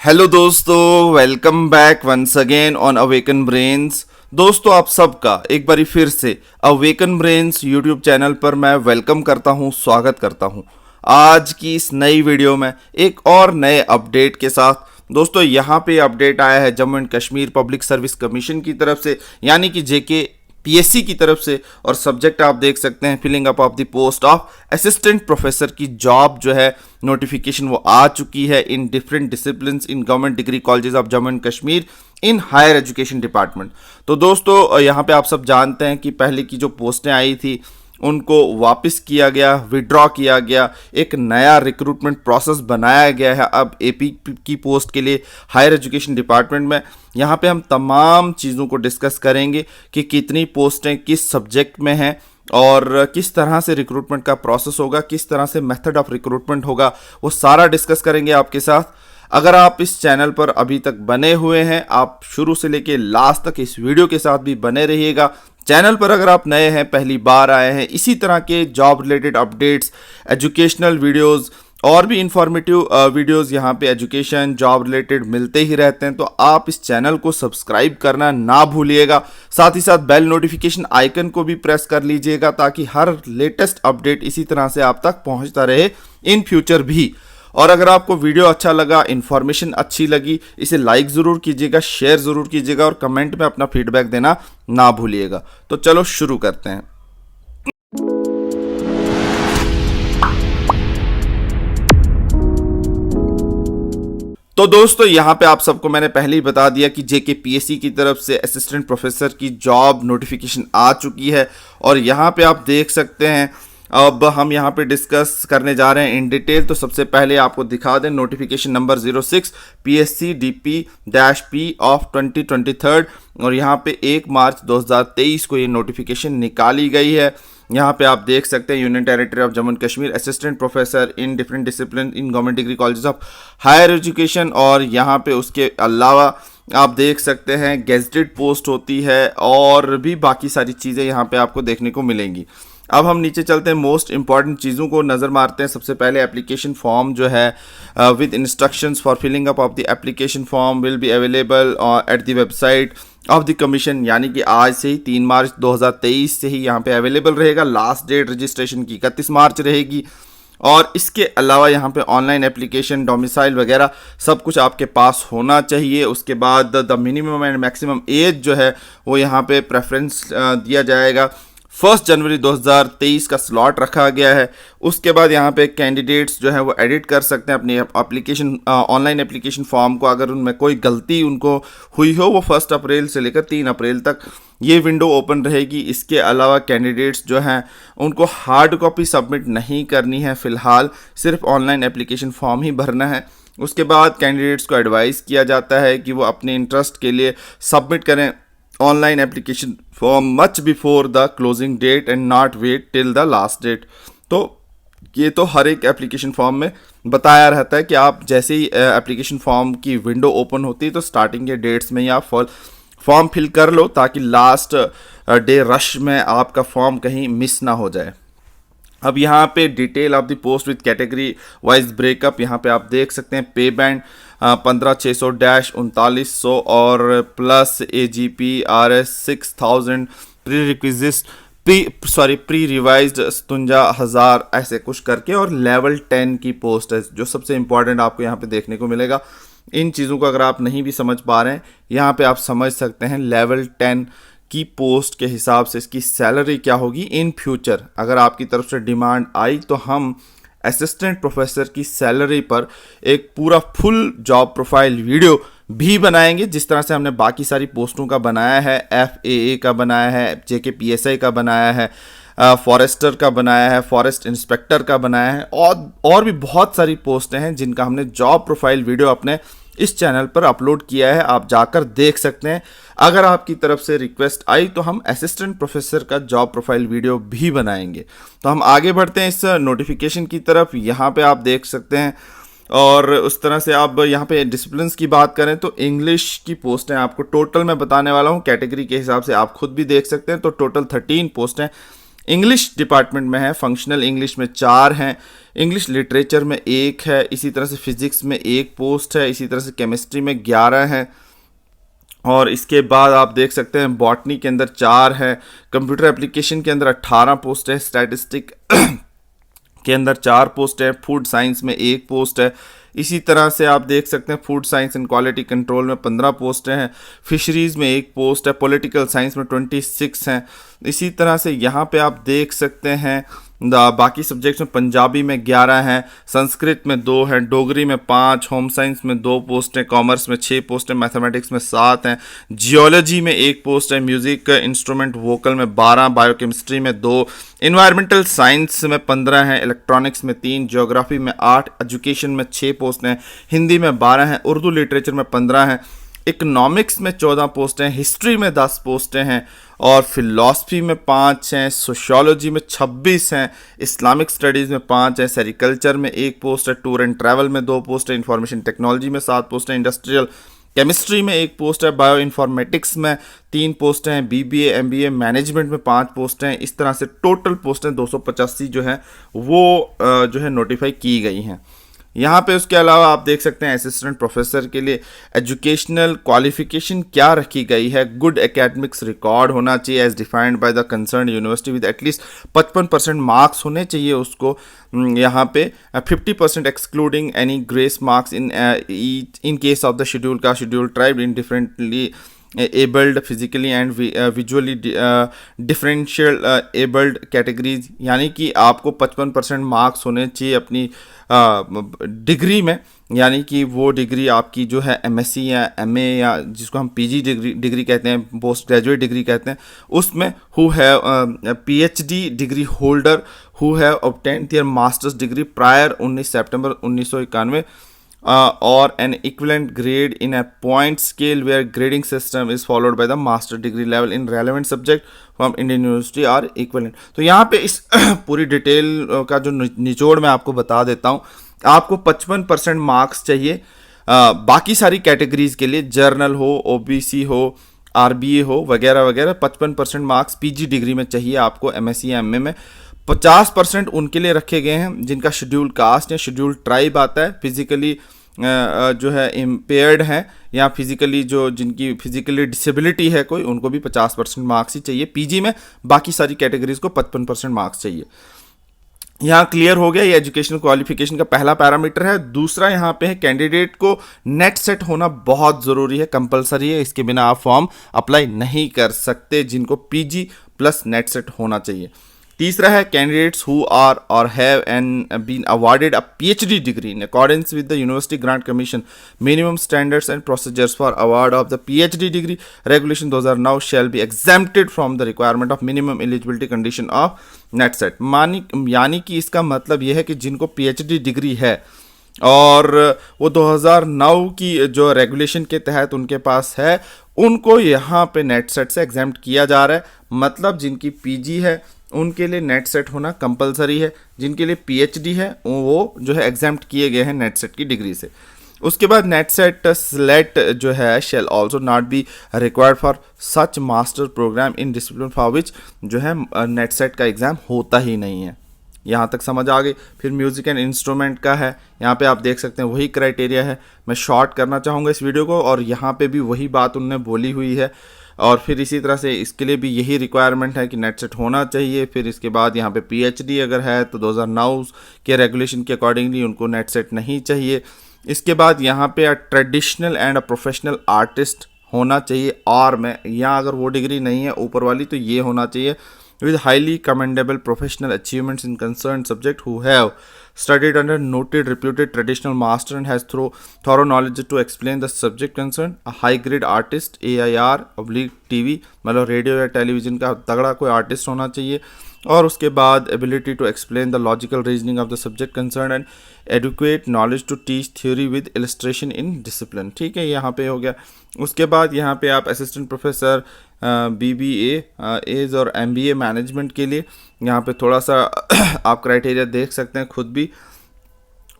Hello दोस्तों, welcome back once again on awaken brains. दोस्तों, आप सबका एक बारी फिर से अवेकन ब्रेन्स यूट्यूब चैनल पर मैं वेलकम करता हूं, स्वागत करता हूं। आज की इस नई वीडियो में एक और नए अपडेट के साथ दोस्तों, यहाँ पे अपडेट आया है Jammu and Kashmir public service commission की तरफ से, यानी कि जेके पीएससी की तरफ से। और सब्जेक्ट आप देख सकते हैं, filling up of the post of assistant professor की जॉब जो है नोटिफिकेशन वो आ चुकी है in different discipline in government degree colleges of Jammu and Kashmir in higher education department. तो दोस्तों, यहाँ पे आप सब जानते हैं कि पहले की जो पोस्टें आई थी उनको वापस किया गया, विड्रॉ किया गया, एक नया रिक्रूटमेंट प्रोसेस बनाया गया है अब एपी की पोस्ट के लिए हायर एजुकेशन डिपार्टमेंट में। यहाँ पे हम तमाम चीज़ों को डिस्कस करेंगे कि कितनी पोस्टें किस सब्जेक्ट में हैं और किस तरह से रिक्रूटमेंट का प्रोसेस होगा, किस तरह से मेथड ऑफ रिक्रूटमेंट होगा, वो सारा डिस्कस करेंगे आपके साथ। अगर आप इस चैनल पर अभी तक बने हुए हैं, आप शुरू से लेके लास्ट तक इस वीडियो के साथ भी बने रहिएगा। चैनल पर अगर आप नए हैं, पहली बार आए हैं, इसी तरह के job related updates, educational videos और भी इंफॉर्मेटिव वीडियोस यहाँ पे एजुकेशन जॉब रिलेटेड मिलते ही रहते हैं, तो आप इस चैनल को सब्सक्राइब करना ना भूलिएगा। साथ ही साथ बेल नोटिफिकेशन आइकन को भी प्रेस कर लीजिएगा ताकि हर लेटेस्ट अपडेट इसी तरह से आप तक पहुँचता रहे इन फ्यूचर भी। और अगर आपको वीडियो अच्छा लगा, इन्फॉर्मेशन अच्छी लगी, इसे लाइक ज़रूर कीजिएगा, शेयर ज़रूर कीजिएगा और कमेंट में अपना फीडबैक देना ना भूलिएगा। तो चलो शुरू करते हैं। तो दोस्तों, यहाँ पे आप सबको मैंने पहले ही बता दिया कि जेके पीएससी की तरफ से असिस्टेंट प्रोफेसर की जॉब नोटिफिकेशन आ चुकी है और यहाँ पे आप देख सकते हैं। अब हम यहाँ पे डिस्कस करने जा रहे हैं इन डिटेल। तो सबसे पहले आपको दिखा दें notification number 06 PSC DP-P of 2023 और यहाँ पे 1 मार्च 2023 को ये नोटिफिकेशन निकाली गई है। यहाँ पे आप देख सकते हैं union territory of Jammu and Kashmir assistant professor in different discipline in government degree colleges of higher education. और यहाँ पे उसके अलावा आप देख सकते हैं गेजेटेड पोस्ट होती है और भी बाकी सारी चीज़ें यहाँ पे आपको देखने को मिलेंगी। अब हम नीचे चलते हैं, मोस्ट इंपॉर्टेंट चीज़ों को नज़र मारते हैं। सबसे पहले एप्लीकेशन फॉर्म जो है with instructions for filling up of the application form will be available at the website of the commission, यानी कि आज से ही 3 मार्च 2023 से ही यहाँ पे अवेलेबल रहेगा। लास्ट डेट रजिस्ट्रेशन की 31 मार्च रहेगी। और इसके अलावा यहाँ पे ऑनलाइन एप्लीकेशन, डोमिसाइल वगैरह सब कुछ आपके पास होना चाहिए। उसके बाद the minimum and maximum age जो है वो यहाँ पे प्रेफरेंस दिया जाएगा। 1 जनवरी 2023 का स्लॉट रखा गया है। उसके बाद यहाँ पे कैंडिडेट्स जो है वो एडिट कर सकते हैं अपनी एप्लीकेशन ऑनलाइन एप्लीकेशन फॉर्म को। अगर उनमें कोई गलती उनको हुई हो, वो 1 अप्रैल से लेकर 3 अप्रैल तक ये विंडो ओपन रहेगी। इसके अलावा कैंडिडेट्स जो हैं उनको हार्ड कॉपी सबमिट नहीं करनी है, फ़िलहाल सिर्फ ऑनलाइन एप्लीकेशन फॉर्म ही भरना है। उसके बाद कैंडिडेट्स को एडवाइस किया जाता है कि वो अपने इंटरेस्ट के लिए सबमिट करें online application form much before the closing date and not wait till the last date. तो ये तो हर एक एप्लीकेशन फॉर्म में बताया रहता है कि आप जैसे ही एप्लीकेशन फॉर्म की विंडो ओपन होती है तो स्टार्टिंग के डेट्स में ही आप फॉर्म फिल कर लो ताकि लास्ट डे रश में आपका फॉर्म कहीं मिस ना हो जाए। अब यहाँ पे detail of the post with category wise breakup यहाँ पे आप देख सकते हैं। पे बैंड 15,600-3900 और plus AGP RS 6000, prerequisite pre revised 57,000 ऐसे कुछ करके, और लेवल 10 की पोस्ट है जो सबसे इंपॉर्टेंट आपको यहाँ पे देखने को मिलेगा। इन चीज़ों को अगर आप नहीं भी समझ पा रहे हैं, यहाँ पे आप समझ सकते हैं लेवल 10 की पोस्ट के हिसाब से इसकी सैलरी क्या होगी इन फ्यूचर। अगर आपकी तरफ से डिमांड आई तो हम असिस्टेंट प्रोफेसर की सैलरी पर एक पूरा फुल जॉब प्रोफाइल वीडियो भी बनाएंगे, जिस तरह से हमने बाकी सारी पोस्टों का बनाया है। FAA का बनाया है, JK PSI का बनाया है, फॉरेस्टर का बनाया है, फॉरेस्ट इंस्पेक्टर का बनाया है, और भी बहुत सारी पोस्टें हैं जिनका हमने जॉब प्रोफाइल वीडियो अपने इस चैनल पर अपलोड किया है। आप जाकर देख सकते हैं। अगर आपकी तरफ से रिक्वेस्ट आई तो हम असिस्टेंट प्रोफेसर का जॉब प्रोफाइल वीडियो भी बनाएंगे। तो हम आगे बढ़ते हैं इस नोटिफिकेशन की तरफ। यहाँ पे आप देख सकते हैं, और उस तरह से आप यहाँ पे डिसिप्लिन्स की बात करें तो इंग्लिश की पोस्टें आपको टोटल मैं बताने वाला हूँ, कैटेगरी के हिसाब से आप खुद भी देख सकते हैं। तो टोटल 13 पोस्ट हैं इंग्लिश डिपार्टमेंट में है, फंक्शनल इंग्लिश में 4 हैं, इंग्लिश लिटरेचर में 1 है, इसी तरह से फिजिक्स में 1 पोस्ट है, इसी तरह से केमिस्ट्री में 11 है, और इसके बाद आप देख सकते हैं बॉटनी के अंदर 4 है, कंप्यूटर एप्लीकेशन के अंदर 18 पोस्ट है, स्टैटिस्टिक के अंदर 4 पोस्ट है, फूड साइंस में 1 पोस्ट है, इसी तरह से आप देख सकते हैं food science and quality control में 15 पोस्ट हैं, फिशरीज़ में 1 पोस्ट है, पॉलिटिकल साइंस में 26 हैं। इसी तरह से यहाँ पे आप देख सकते हैं बाकी सब्जेक्ट्स में पंजाबी में 11 हैं, संस्कृत में 2 हैं, डोगरी में 5, होम साइंस में 2 पोस्ट हैं, कॉमर्स में 6 पोस्ट हैं, मैथमेटिक्स में 7 हैं, जियोलॉजी में 1 पोस्ट है, म्यूज़िक इंस्ट्रूमेंट वोकल में 12, बायोकेमिस्ट्री में 2, इन्वायरमेंटल साइंस में 15 हैं, इलेक्ट्रॉनिक्स में 3, ज्योग्राफी में 8, एजुकेशन में 6 पोस्ट हैं, हिंदी में 12 हैं, उर्दू लिटरेचर में 15 हैं, इकोनॉमिक्स में 14 पोस्टें, हिस्ट्री में 10 पोस्टें हैं, और फिलॉसफी में 5 हैं, सोशियोलॉजी में 26 हैं, इस्लामिक स्टडीज़ में 5 हैं, सेरिकल्चर में 1 पोस्ट है, टूर एंड ट्रैवल में 2 पोस्ट है, इंफॉर्मेशन टेक्नोलॉजी में 7 पोस्ट है, इंडस्ट्रियल केमिस्ट्री में 1 पोस्ट है, बायो इन्फॉर्मेटिक्स में 3 पोस्ट हैं, बीबीए एमबीए मैनेजमेंट में 5 पोस्ट हैं। इस तरह से टोटल पोस्टें 285 जो हैं वो जो है नोटिफाई की गई हैं। यहाँ पे उसके अलावा आप देख सकते हैं असिस्टेंट प्रोफेसर के लिए एजुकेशनल क्वालिफिकेशन क्या रखी गई है, गुड एकेडमिक्स रिकॉर्ड होना चाहिए as defined by the concern university with at least 55% marks होने चाहिए उसको। यहाँ पे 50% excluding any grace marks in case of the schedule caste, schedule tribe, in differently abled physically and visually differential abled categories, यानी कि आपको 55% मार्क्स होने चाहिए अपनी डिग्री में, यानी कि वो डिग्री आपकी जो है एमएससी या एमए या जिसको हम पीजी डिग्री कहते हैं, पोस्ट ग्रेजुएट डिग्री कहते हैं, उसमें who have PhD degree holder who have obtained there masters degree prior 19 September 1991 or an equivalent grade in a point scale where grading system is followed by the master degree level in relevant subject from Indian University are equivalent। तो यहाँ पे इस पूरी detail का जो निचोड़ मैं आपको बता देता हूँ। आपको 55% मार्क्स चाहिए बाकी सारी कैटेगरीज के लिए, जर्नल हो, ओबीसी हो, आरबीए हो वगैरह वगैरह, 55% मार्क्स पीजी डिग्री में चाहिए आपको एमएससी या एमए में। 50% उनके लिए रखे गए हैं जिनका शेड्यूल कास्ट या शेड्यूल ट्राइब आता है, फिजिकली जो है इम्पेयर्ड हैं या फिजिकली जो जिनकी फिजिकली डिसेबिलिटी है कोई, उनको भी 50% मार्क्स ही चाहिए पीजी में। बाकी सारी कैटेगरीज को 55% मार्क्स चाहिए। यहाँ क्लियर हो गया, ये एजुकेशनल क्वालिफिकेशन का पहला पैरामीटर है। दूसरा यहाँ पे है कैंडिडेट को नेट सेट होना बहुत ज़रूरी है, कंपलसरी है, इसके बिना आप फॉर्म अप्लाई नहीं कर सकते, जिनको पीजी प्लस नेट सेट होना चाहिए। तीसरा है candidates who are or have and been awarded a PhD degree in accordance with the university grants commission minimum standards and procedures for award of the PhD degree regulation 2009 shall be exempted from the requirement of minimum eligibility condition of NET SET. यानी कि इसका मतलब यह है कि जिनको PhD degree है और वो 2009 की जो रेगुलेशन के तहत उनके पास है, उनको यहाँ पे नेट सेट से एग्जेम्प्ट किया जा रहा है। मतलब जिनकी पीजी है उनके लिए नेट सेट होना कंपलसरी है, जिनके लिए पीएचडी है वो जो है एग्जेम्प्ट किए गए हैं नेट सेट की डिग्री से। उसके बाद नेट सेट स्लेट जो है shall also not be required for such master programme in discipline for which जो है नेट सेट का एग्ज़ाम होता ही नहीं है। यहाँ तक समझ आ गई। फिर म्यूज़िक एंड इंस्ट्रूमेंट का है, यहाँ पे आप देख सकते हैं वही क्राइटेरिया है। मैं शॉर्ट करना चाहूँगा इस वीडियो को, और यहाँ पे भी वही बात उन्होंने बोली हुई है। और फिर इसी तरह से इसके लिए भी यही रिक्वायरमेंट है कि नेट सेट होना चाहिए। फिर इसके बाद यहाँ पे पीएचडी अगर है तो 2009 के रेगुलेशन के अकॉर्डिंगली उनको नेट सेट नहीं चाहिए। इसके बाद यहाँ पे traditional and a professional artist होना चाहिए, और मैं यहाँ अगर वो डिग्री नहीं है ऊपर वाली तो ये होना चाहिए with highly commendable professional achievements in concerned subject who have studied under noted reputed traditional master and has thorough knowledge to explain the subject concerned, a high grade artist AIR/TV मतलब radio या television का तगड़ा कोई artist होना चाहिए। और उसके बाद ability to explain the logical reasoning of the subject concern and adequate knowledge to teach theory with illustration in discipline. ठीक है, यहाँ पे हो गया। उसके बाद यहाँ पे आप असिस्टेंट प्रोफेसर बीबीए एज और एमबीए मैनेजमेंट के लिए यहाँ पे थोड़ा सा आप क्राइटेरिया देख सकते हैं खुद भी।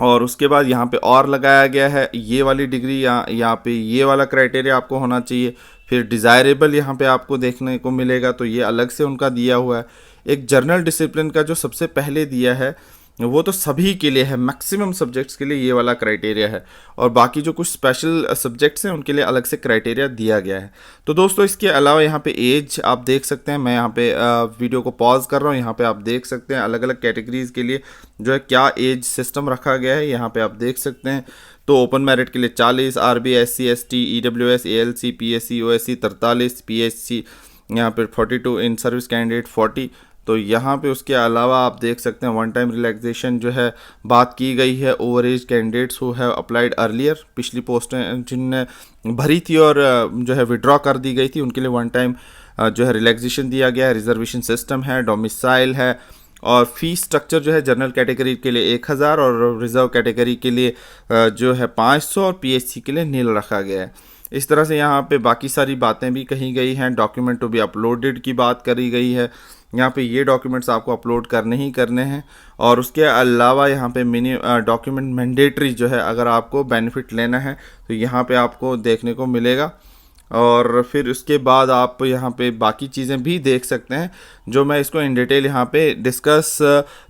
और उसके बाद यहाँ पे और लगाया गया है ये वाली डिग्री, यहाँ पे ये वाला क्राइटेरिया आपको होना चाहिए। फिर डिज़ायरेबल यहाँ पे आपको देखने को मिलेगा, तो ये अलग से उनका दिया हुआ है। एक जर्नल डिसिप्लिन का जो सबसे पहले दिया है वो तो सभी के लिए है, मैक्सिमम सब्जेक्ट्स के लिए ये वाला क्राइटेरिया है, और बाकी जो कुछ स्पेशल सब्जेक्ट्स हैं उनके लिए अलग से क्राइटेरिया दिया गया है। तो दोस्तों इसके अलावा यहाँ पे एज आप देख सकते हैं, मैं यहाँ पे वीडियो को पॉज कर रहा हूँ, यहाँ पे आप देख सकते हैं अलग अलग कैटेगरीज के लिए जो है क्या एज सिस्टम रखा गया है, यहाँ पे आप देख सकते हैं। तो ओपन मेरिट के लिए 40, RB, SC, ST, EWS, ALC, PSC, OSC 43, PHC यहाँ पे 42, इन सर्विस कैंडिडेट 40। तो यहाँ पे उसके अलावा आप देख सकते हैं वन टाइम रिलैक्सेशन जो है बात की गई है। Over age candidates who have applied earlier, पिछली पोस्टें जिनने भरी थी और जो है विड्रॉ कर दी गई थी उनके लिए वन टाइम जो है रिलैक्सेशन दिया गया है। रिजर्वेशन सिस्टम है, डोमिसाइल है, और फीस स्ट्रक्चर जो है जनरल कैटेगरी के लिए 1000 और रिजर्व कैटेगरी के लिए जो है 500 और पीएचसी के लिए नील रखा गया है। इस तरह से यहाँ पे बाकी सारी बातें भी कही गई हैं। डॉक्यूमेंट टू बी अपलोडेड की बात करी गई है, यहाँ पे ये डॉक्यूमेंट्स आपको अपलोड करने ही करने हैं। और उसके अलावा यहाँ पे मिनी डॉक्यूमेंट मैंडेटरी जो है, अगर आपको बेनिफिट लेना है तो यहाँ पे आपको देखने को मिलेगा। और फिर उसके बाद आप यहाँ पे बाकी चीज़ें भी देख सकते हैं जो मैं इसको इन डिटेल यहाँ पे डिस्कस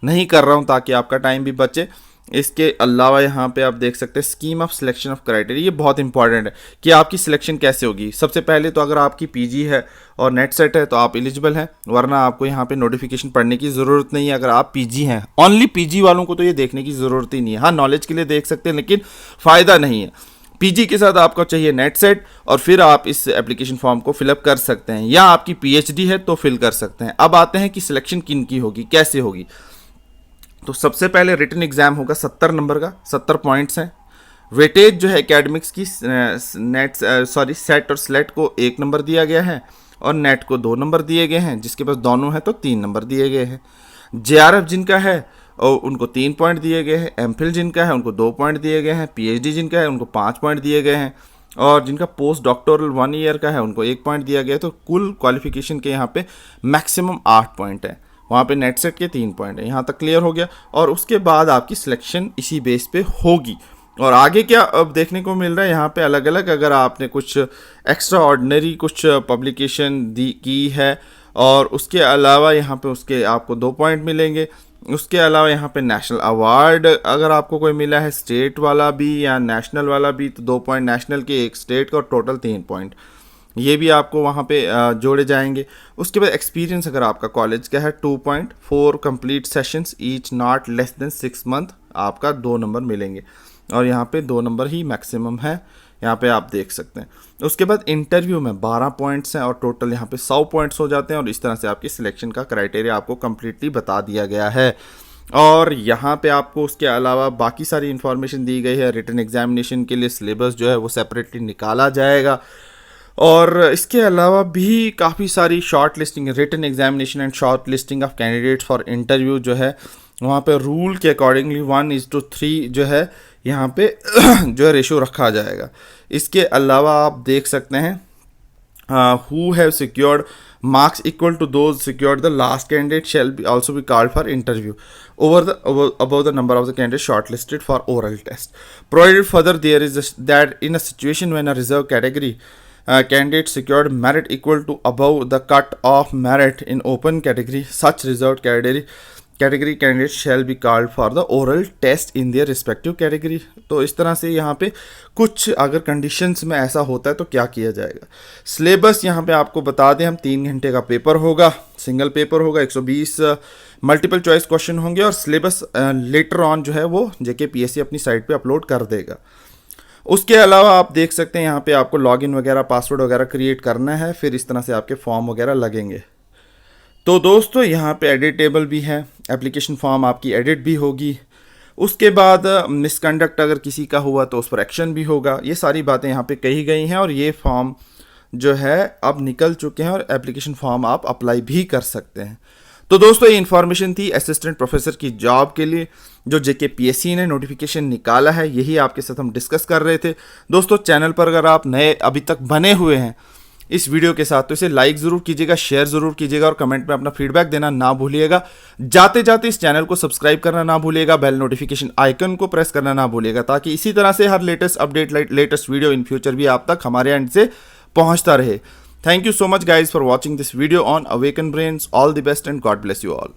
नहीं कर रहा हूँ ताकि आपका टाइम भी बचे। इसके अलावा यहाँ पे आप देख सकते हैं scheme of selection of criteria, ये बहुत इंपॉर्टेंट है कि आपकी सिलेक्शन कैसे होगी। सबसे पहले तो अगर आपकी पीजी है और नेट सेट है तो आप एलिजिबल हैं, वरना आपको यहाँ पे नोटिफिकेशन पढ़ने की ज़रूरत नहीं है। अगर आप पीजी हैं, ओनली पीजी वालों को तो ये देखने की ज़रूरत ही नहीं है। हाँ, नॉलेज के लिए देख सकते हैं लेकिन फ़ायदा नहीं है। पीजी के साथ आपको चाहिए नेट सेट और फिर आप इस एप्लीकेशन फॉर्म को फिलअप कर सकते हैं, या आपकी पीएचडी है तो फिल कर सकते हैं। अब आते हैं कि सिलेक्शन किन की होगी, कैसे होगी। तो सबसे पहले रिटन एग्जाम होगा 70 नंबर का, 70 पॉइंट्स हैं। वेटेज जो है एकेडमिक्स की सेट और स्लेट को 1 नंबर दिया गया है और नेट को 2 नंबर दिए गए हैं। जिसके पास दोनों हैं तो 3 नंबर दिए गए हैं। जेआरएफ जिनका है और उनको 3 पॉइंट दिए गए हैं। एमफिल जिनका है उनको 2 पॉइंट दिए गए हैं। पीएचडी जिनका है उनको 5 पॉइंट दिए गए हैं, और जिनका पोस्ट डॉक्टोरल 1 ईयर का है उनको 1 पॉइंट दिया गया है। तो कुल क्वालिफिकेशन के यहाँ पे मैक्सिमम 8 पॉइंट है, वहाँ पे नेट सेट के 3 पॉइंट है। यहाँ तक क्लियर हो गया। और उसके बाद आपकी सिलेक्शन इसी बेस पे होगी। और आगे क्या अब देखने को मिल रहा है यहाँ पे अलग अलग, अगर आपने कुछ एक्स्ट्रा ऑर्डिनरी कुछ पब्लिकेशन दी की है और उसके अलावा यहाँ पे उसके आपको 2 पॉइंट मिलेंगे। उसके अलावा यहाँ पे नेशनल अवार्ड अगर आपको कोई मिला है, स्टेट वाला भी या नेशनल वाला भी, तो 2 पॉइंट नेशनल के, 1 स्टेट का, और टोटल 3 पॉइंट ये भी आपको वहाँ पे जोड़े जाएंगे। उसके बाद एक्सपीरियंस अगर आपका कॉलेज का है 2 point, 4 complete sessions each not less than 6 month, आपका 2 नंबर मिलेंगे। और यहाँ पे 2 नंबर ही मैक्सिमम है, यहाँ पे आप देख सकते हैं। उसके बाद इंटरव्यू में 12 पॉइंट्स हैं और टोटल यहाँ पे 100 पॉइंट्स हो जाते हैं। और इस तरह से आपकी सिलेक्शन का क्राइटेरिया आपको कम्प्लीटली बता दिया गया है। और यहाँ पे आपको उसके अलावा बाकी सारी इन्फॉर्मेशन दी गई है। रिटन एग्जामिनेशन के लिए सिलेबस जो है वो सेपरेटली निकाला जाएगा। और इसके अलावा भी काफ़ी सारी short listing, written examination and short listing of candidates for interview जो है वहाँ पे रूल के अकॉर्डिंगली 1:3 जो है यहाँ पे जो है रेशो रखा जाएगा। इसके अलावा आप देख सकते हैं who have secured marks equal to those secured the last candidate shall be also be called for interview above the number of the candidates shortlisted for oral test. Provided further there is that in a situation when a reserve category candidate secured merit equal to above the cut off merit in open category, such reserved category candidates shall be called for the oral test in their respective category. तो इस तरह से यहाँ पे कुछ अगर conditions में ऐसा होता है तो क्या किया जाएगा। सिलेबस यहाँ पे आपको बता दें हम, 3 घंटे का पेपर होगा, सिंगल पेपर होगा, 120 मल्टीपल चॉइस क्वेश्चन होंगे और सिलेबस लेटर ऑन जो है वो JKPSC अपनी साइट पे अपलोड कर देगा। उसके अलावा आप देख सकते हैं यहाँ पे आपको लॉगिन वगैरह, पासवर्ड वगैरह क्रिएट करना है, फिर इस तरह से आपके फॉर्म वगैरह लगेंगे। तो दोस्तों यहाँ पे एडिटेबल भी है, एप्लीकेशन फॉर्म आपकी एडिट भी होगी। उसके बाद मिसकंडक्ट अगर किसी का हुआ तो उस पर एक्शन भी होगा। ये सारी बातें यहाँ पे कही गई हैं और ये फॉर्म जो है अब निकल चुके हैं और एप्लीकेशन फॉर्म आप अप्लाई भी कर सकते हैं। तो दोस्तों ये इन्फॉर्मेशन थी असिस्टेंट प्रोफेसर की जॉब के लिए जो JKPSC ने नोटिफिकेशन निकाला है, यही आपके साथ हम डिस्कस कर रहे थे। दोस्तों चैनल पर अगर आप नए अभी तक बने हुए हैं इस वीडियो के साथ तो इसे लाइक ज़रूर कीजिएगा, शेयर ज़रूर कीजिएगा और कमेंट में अपना फीडबैक देना ना भूलिएगा। जाते जाते इस चैनल को सब्सक्राइब करना ना भूलिएगा, बेल नोटिफिकेशन आइकन को प्रेस करना ना भूलिएगा, ताकि इसी तरह से हर latest update, latest video in future भी आप तक हमारे एंड से पहुंचता रहे। Thank you so much guys for watching this video on Awaken Brains. All the best and God bless you all.